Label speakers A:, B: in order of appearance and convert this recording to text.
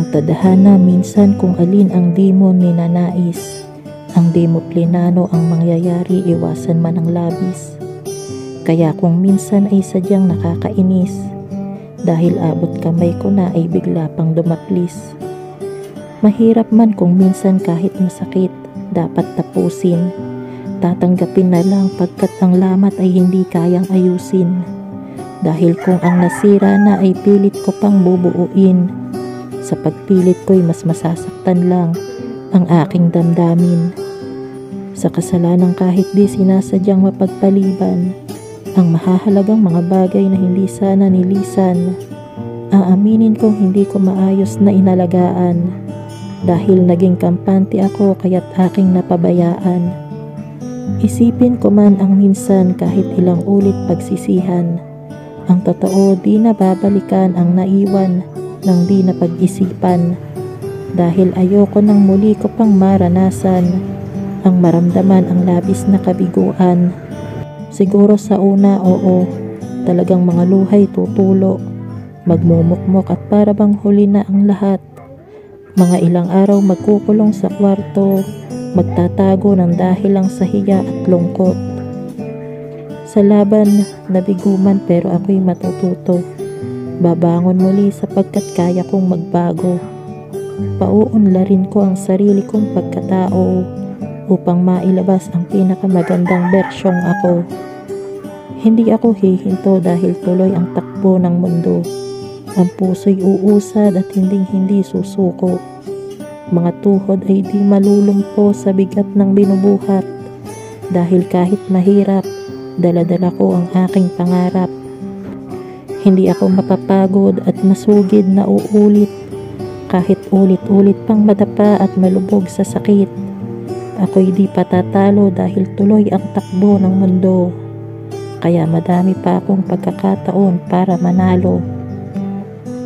A: tadhana minsan kung alin ang di mo ninanais, ang di mo plinano ang mangyayari, iwasan man ang labis. Kaya kung minsan ay sadyang nakakainis, dahil abot kamay ko na ay bigla pang dumaplis. Mahirap man kung minsan kahit masakit, dapat tapusin. Tatanggapin na lang pagkat ang lamat ay hindi kayang ayusin. Dahil kung ang nasira na ay pilit ko pang bubuuin, sa pagpilit ko'y mas masasaktan lang ang aking damdamin. Sa kasalanan kahit di sinasadyang mapagpaliban, ang mahahalagang mga bagay na hindi sana nilisan, aaminin kong hindi ko maayos na inalagaan, dahil naging kampante ako kaya't aking napabayaan. Isipin ko man ang minsan kahit ilang ulit pagsisihan, ang totoo di na babalikan ang naiwan ng di na pag-isipan, dahil ayoko nang muli ko pang maranasan ang maramdaman ang labis na kabiguan. Siguro sa una, oo, talagang mga luhay tutulo, magmumukmok at para bang huli na ang lahat. Mga ilang araw magkukulong sa kwarto, magtatago ng dahil lang sa hiya at lungkot. Sa laban, nabiguman pero ako'y matututo. Babangon muli sapagkat kaya kong magbago. Pauunlarin ko ang sarili kong pagkatao upang mailabas ang pinakamagandang bersyong ako. Hindi ako hihinto dahil tuloy ang takbo ng mundo. Ang puso'y uusad at hindi susuko. Mga tuhod ay di malulumpo sa bigat ng binubuhat, dahil kahit mahirap, dala-dala ko ang aking pangarap. Hindi ako mapapagod at masugid na uulit, kahit ulit-ulit pang madapa at malubog sa sakit. Ako'y di patatalo dahil tuloy ang takbo ng mundo. Kaya madami pa akong pagkakataon para manalo.